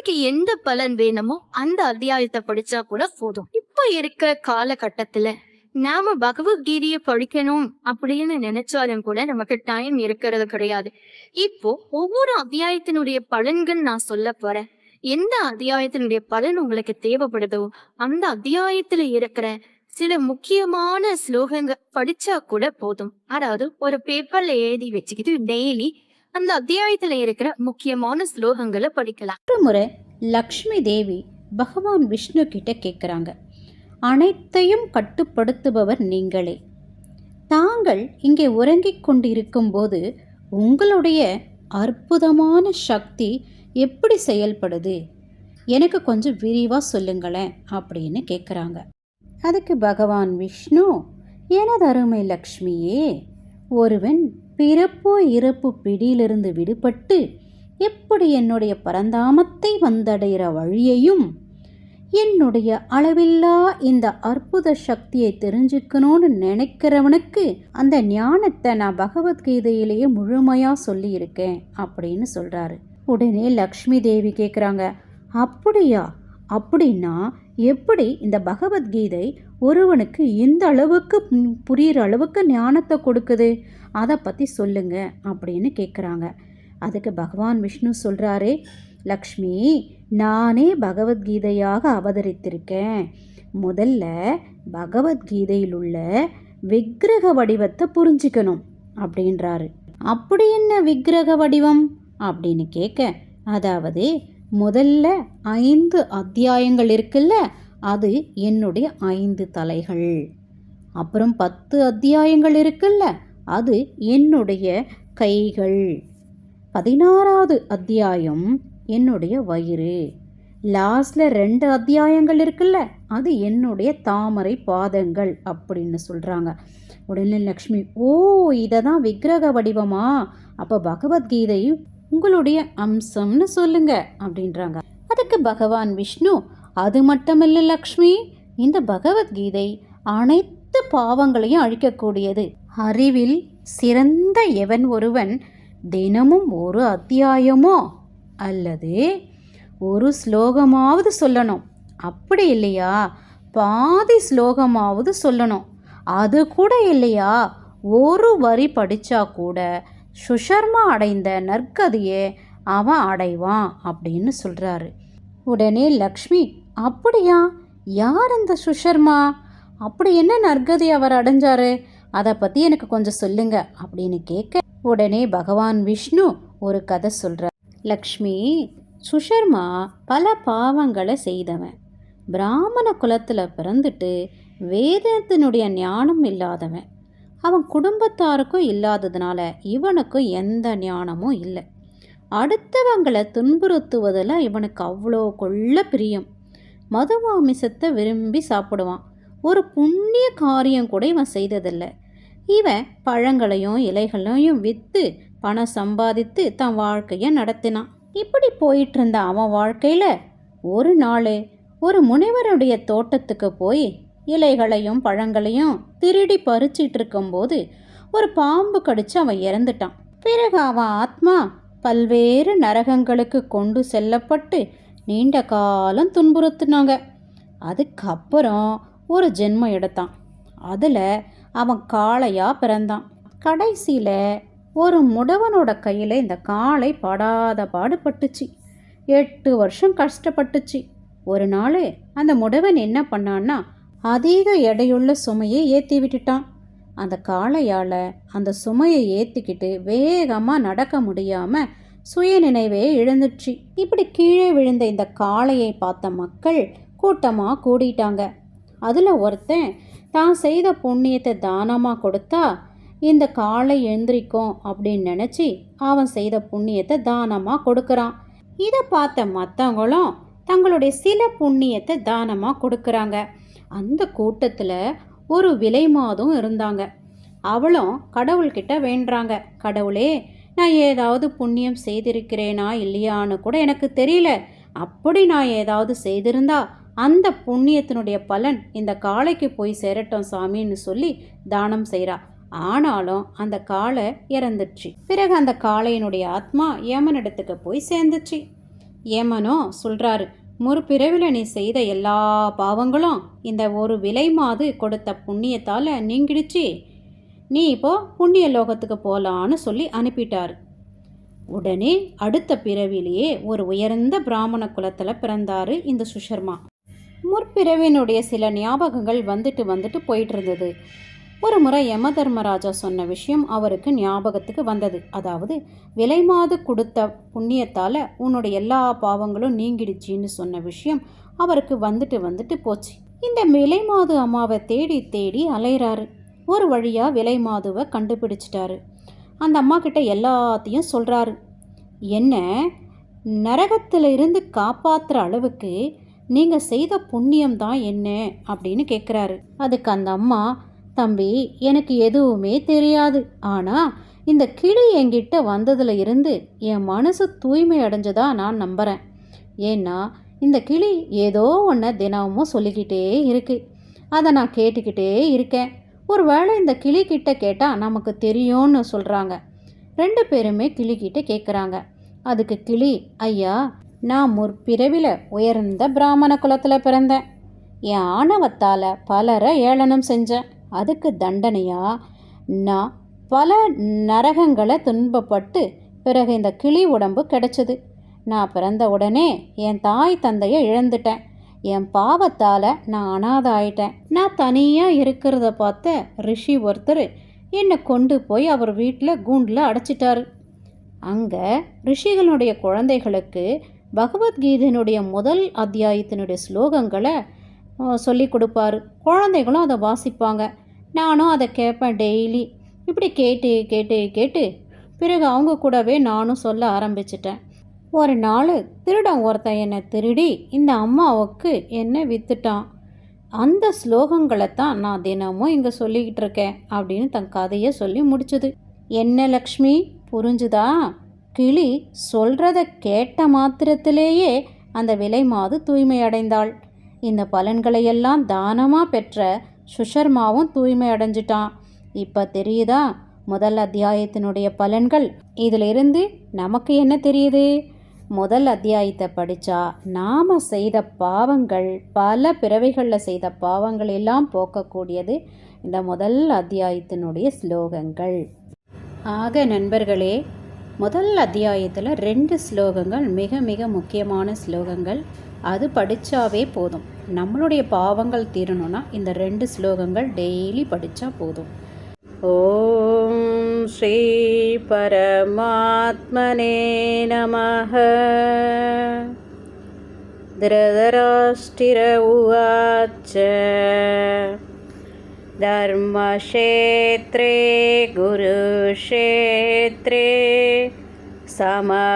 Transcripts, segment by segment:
உங்களுக்கு எந்த பலன் வேணுமோ அந்த அத்தியாயத்தை படிச்சா கூட போதும். இப்ப இருக்கிற காலகட்டத்துல நாம பகவத்கீதையை படிக்கணும் அப்படின்னு நினைச்சாலும் கூட நமக்கு டைம் இருக்கிறது கிடையாது. இப்போ ஒவ்வொரு அத்தியாயத்தினுடைய பலன்கள் நான் சொல்ல போறேன். எந்த அத்தியாயத்தினுடைய பலன் உங்களுக்கு தேவைப்படுதோ அந்த அத்தியாயத்துல இருக்கிற சில முக்கியமான ஸ்லோகங்கள் படிச்சா கூட போதும். அதாவது ஒரு பேப்பர்ல எழுதி வச்சுக்கிட்டு டெய்லி அந்த அத்தியாயத்துல இருக்கிற முக்கியமான ஸ்லோகங்களை படிக்கலாம். ஒரு முறை லக்ஷ்மி தேவி பகவான் விஷ்ணு கிட்ட கேட்குறாங்க, அனைத்தையும் கட்டுப்படுத்துபவர் நீங்களே. தாங்கள் இங்கே உறங்கிக் கொண்டிருக்கும் போது உங்களுடைய அற்புதமான சக்தி எப்படி செயல்படுது, எனக்கு கொஞ்சம் விரிவாக சொல்லுங்களேன் அப்படின்னு கேட்குறாங்க. அதுக்கு பகவான் விஷ்ணு, எனது அருமை லக்ஷ்மியே, ஒருவன் பிறப்பு இறப்பு பிடியிலிருந்து விடுபட்டு எப்படி என்னுடைய பரந்தாமத்தை வந்தடைகிற வழியையும் என்னுடைய அளவில்லா இந்த அற்புத சக்தியை தெரிஞ்சுக்கணும்னு நினைக்கிறவனுக்கு அந்த ஞானத்தை நான் பகவத்கீதையிலேயே முழுமையாக சொல்லியிருக்கேன் அப்படின்னு சொல்கிறாரு. உடனே லக்ஷ்மி தேவி கேட்குறாங்க, அப்படியா? அப்படின்னா எப்படி இந்த பகவத்கீதை ஒருவனுக்கு இந்த அளவுக்கு புரிகிற அளவுக்கு ஞானத்தை கொடுக்குது, அதை பற்றி சொல்லுங்க அப்படின்னு கேட்குறாங்க. அதுக்கு பகவான் விஷ்ணு சொல்கிறாரு, லக்ஷ்மி, நானே பகவத்கீதையாக அவதரித்திருக்கேன். முதல்ல பகவத்கீதையில் உள்ள விக்கிரக வடிவத்தை புரிஞ்சிக்கணும் அப்படின்றாரு. அப்படி என்ன விக்கிரக வடிவம் அப்படின்னு கேட்க, அதாவது முதல்ல 5 அத்தியாயங்கள் இருக்குல்ல, அது என்னுடைய 5 தலைகள். அப்புறம் 10 அத்தியாயங்கள் இருக்குல்ல, அது என்னுடைய கைகள். 16வது அத்தியாயம் என்னுடைய வயிறு. லாஸ்டில் 2 அத்தியாயங்கள் இருக்குல்ல, அது என்னுடைய தாமரை பாதங்கள் அப்படின்னு சொல்கிறாங்க. உடனே லக்ஷ்மி, ஓ, இதை தான் விக்கிரக வடிவமா? அப்போ பகவத்கீதை உங்களுடைய அம்சம்னு சொல்லுங்க அப்படின்றாங்க. அதுக்கு பகவான் விஷ்ணு, அது மட்டுமில்லை லக்ஷ்மி, இந்த பகவத்கீதை அனைத்து பாவங்களையும் அழிக்கக்கூடியது. அறிவில் சிறந்த எவன் ஒருவன் தினமும் ஒரு அத்தியாயமோ அல்லது ஒரு ஸ்லோகமாவது சொல்லணும், அப்படி இல்லையா பாதி ஸ்லோகமாவது சொல்லணும், அது கூட இல்லையா ஒரு வரி படித்தா கூட சுஷர்மா அடைந்த நற்கதியை அவன் அடைவான் அப்படின்னு சொல்கிறாரு. உடனே லக்ஷ்மி, அப்படியா? யார் அந்த சுஷர்மா? அப்படி என்ன நற்கதி அவர் அடைஞ்சாரு, அதை பற்றி எனக்கு கொஞ்சம் சொல்லுங்க அப்படின்னு கேட்க, உடனே பகவான் விஷ்ணு ஒரு கதை சொல்கிறார். லக்ஷ்மி, சுஷர்மா பல பாவங்களை செய்தவன். பிராமண குலத்தில் பிறந்துட்டு வேதத்தினுடைய ஞானம் இல்லாதவன். அவன் குடும்பத்தாருக்கும் இல்லாததுனால இவனுக்கும் எந்த ஞானமும் இல்லை. அடுத்தவங்களை துன்புறுத்துவதில் இவனுக்கு அவ்வளோ கொள்ள பிரியம். மதுமாமிசத்தை விரும்பி சாப்பிடுவான். ஒரு புண்ணிய காரியம் கூட இவன் செய்ததில்லை. இவன் பழங்களையும் இலைகளையும் விற்று பணம் சம்பாதித்து தன் வாழ்க்கையை நடத்தினான். இப்படி போயிட்டு இருந்த அவன் வாழ்க்கையில் ஒரு நாள் ஒரு முனிவருடைய தோட்டத்துக்கு போய் இலைகளையும் பழங்களையும் திருடி பறிச்சிட்டு இருக்கும்போது ஒரு பாம்பு கடிச்சு அவன் இறந்துட்டான். பிறகு அவன் ஆத்மா பல்வேறு நரகங்களுக்கு கொண்டு செல்லப்பட்டு நீண்ட காலம் துன்புறுத்தினாங்க. அதுக்கப்புறம் ஒரு ஜென்மம் எடுத்தான். அதில் அவன் காளையாக பிறந்தான். கடைசியில் ஒரு முடவனோட கையில் இந்த காளை படாத பாடுபட்டுச்சு. 8 வருஷம் கஷ்டப்பட்டுச்சு. ஒரு நாள் அந்த முடவன் என்ன பண்ணான்னா, அதிக எடையுள்ள சுமையை ஏற்றி விட்டுட்டான். அந்த காளையால் அந்த சுமையை ஏற்றிக்கிட்டு வேகமாக நடக்க முடியாமல் சுயநினைவே இழந்துச்சு. இப்படி கீழே விழுந்த இந்த காளையை பார்த்த மக்கள் கூட்டமாக கூடிட்டாங்க. அதில் ஒருத்தன் தான் செய்த புண்ணியத்தை தானமாக கொடுத்தா இந்த காளை எழுந்திரிக்கும் அப்படின்னு நினச்சி அவன் செய்த புண்ணியத்தை தானமாக கொடுக்குறான். இதை பார்த்த மற்றவங்களும் தங்களுடைய சில புண்ணியத்தை தானமாக கொடுக்குறாங்க. அந்த கூட்டத்தில் ஒரு விலை மாதும் இருந்தாங்க. அவளும் கடவுள்கிட்ட வேண்டுறாங்க, கடவுளே, நான் ஏதாவது புண்ணியம் செய்திருக்கிறேனா இல்லையான்னு கூட எனக்கு தெரியல. அப்படி நான் ஏதாவது செய்திருந்தா அந்த புண்ணியத்தினுடைய பலன் இந்த காளைக்கு போய் சேரட்டும் சாமின்னு சொல்லி தானம் செய்கிறா. ஆனாலும் அந்த காளை இறந்துடுச்சு. பிறகு அந்த காளையினுடைய ஆத்மா யமனிடத்துக்கு போய் சேர்ந்துச்சு. ஏமனோ சொல்கிறாரு, முற்பிறவில நீ செய்த எல்லா பாவங்களும் இந்த ஒரு விலை மாது கொடுத்த புண்ணியத்தால் நீங்கிடுச்சு. நீ இப்போ புண்ணிய லோகத்துக்கு போகலான்னு சொல்லி அனுப்பிட்டார். உடனே அடுத்த பிறவிலேயே ஒரு உயர்ந்த பிராமண குலத்தில் பிறந்தார் இந்த சுஷர்மா. முற்பிறவினுடைய சில ஞாபகங்கள் வந்துட்டு போயிட்டு இருந்தது. ஒரு முறை யம தர்மராஜா சொன்ன விஷயம் அவருக்கு ஞாபகத்துக்கு வந்தது. அதாவது விலை மாது கொடுத்த புண்ணியத்தால் உன்னுடைய எல்லா பாவங்களும் நீங்கிடுச்சின்னு சொன்ன விஷயம் அவருக்கு வந்துட்டு போச்சு. இந்த விலை மாது அம்மாவை தேடி தேடி அலைகிறாரு. ஒரு வழியாக விலை மாதுவை கண்டுபிடிச்சிட்டாரு. அந்த அம்மா கிட்ட எல்லாத்தையும் சொல்கிறாரு. என்ன நரகத்தில் இருந்து காப்பாற்றுற அளவுக்கு நீங்கள் செய்த புண்ணியம் தான் என்ன அப்படின்னு கேட்குறாரு. அதுக்கு அந்த அம்மா, தம்பி எனக்கு எதுவுமே தெரியாது, ஆனால் இந்த கிளி என்கிட்ட வந்ததில் இருந்து என் மனசு தூய்மை அடைஞ்சதா நான் நம்புகிறேன். ஏன்னா இந்த கிளி ஏதோ ஒன்று தினமும் சொல்லிக்கிட்டே இருக்கு, அதை நான் கேட்டுக்கிட்டே இருக்கேன். ஒரு வேளை இந்த கிளிக்கிட்ட கேட்டால் நமக்கு தெரியும்னு சொல்கிறாங்க. 2 பேருமே கிளிக்கிட்ட கேட்குறாங்க. அதுக்கு கிளி, ஐயா நான் முற்பிறவில உயர்ந்த பிராமண குலத்தில் பிறந்தேன். என் ஆணவத்தால் பலரை ஏளனம் செஞ்சேன். அதுக்கு தண்டனையாக நான் பல நரகங்களை துன்பப்பட்டு பிறகு இந்த கிளி உடம்பு கிடைச்சது. நான் பிறந்த உடனே என் தாய் தந்தையை இழந்துட்டேன். என் பாவத்தால் நான் அனாதை ஆயிட்டேன். நான் தனியாக இருக்கிறத பார்த்த ரிஷி ஒருத்தர் என்னை கொண்டு போய் அவர் வீட்டில் கூண்டில் அடைச்சிட்டாரு. அங்கே ரிஷிகளுடைய குழந்தைகளுக்கு பகவத்கீதையினுடைய முதல் அத்தியாயத்தினுடைய ஸ்லோகங்களை சொல்லி கொடுப்பாரு. குழந்தைகளும் அதை வாசிப்பாங்க. நானும் அதை கேட்பேன் டெய்லி. இப்படி கேட்டு கேட்டு கேட்டு பிறகு அவங்க கூடவே நானும் சொல்ல ஆரம்பிச்சிட்டேன். ஒரு நாள் திருடன் ஒருத்தன் என்னை திருடி இந்த அம்மாவுக்கு என்னை விற்றுட்டான். அந்த ஸ்லோகங்களை தான் நான் தினமும் இங்கே சொல்லிக்கிட்டு இருக்கேன் அப்படின்னு தன் கதையை சொல்லி முடிச்சுது. என்ன லக்ஷ்மி, புரிஞ்சுதா? கிளி சொல்கிறத கேட்ட மாத்திரத்திலேயே அந்த விலை மாது தூய்மை அடைந்தாள். இந்த பலன்களையெல்லாம் தானமாக பெற்ற சுஷர்மாவும் தூய்மை அடைஞ்சிட்டான். இப்போ தெரியுதா முதல் அத்தியாயத்தினுடைய பலன்கள்? இதிலிருந்து நமக்கு என்ன தெரியுது? முதல் அத்தியாயத்தை படித்தா நாம் செய்த பாவங்கள், பல பிறவைகளில் செய்த பாவங்கள் எல்லாம் போக்கக்கூடியது இந்த முதல் அத்தியாயத்தினுடைய ஸ்லோகங்கள். ஆக நண்பர்களே, முதல் அத்தியாயத்தில் 2 ஸ்லோகங்கள் மிக மிக முக்கியமான ஸ்லோகங்கள். அது படித்தாவே போதும். நம்மளுடைய பாவங்கள் தீரணும்னா இந்த 2 ஸ்லோகங்கள் டெய்லி படித்தா போதும். ஓம் ஸ்ரீ பரமாத்மனே நமஹ. திருதராஷ்டிர உவாச்ச தர்மக்ஷேத்ரே குருக்ஷேத்ரே சமவேதாயுயுத்சவः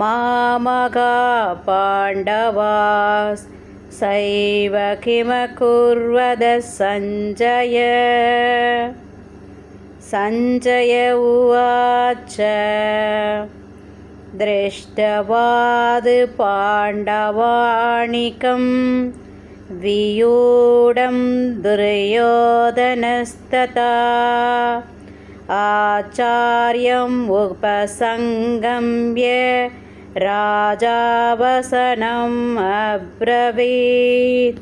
மாமகா பாண்டவாஸ் சைவ கிமகுர்வத சஞ்சய. சஞ்சய உவாச்ச திருஷ்டவாது பாண்டவாணிகம் வியூடம் துர்யோதனஸ்ததா ஆச்சார்யம் உபசங்கம்ய ராஜாவசனம் அப்ரவீத்.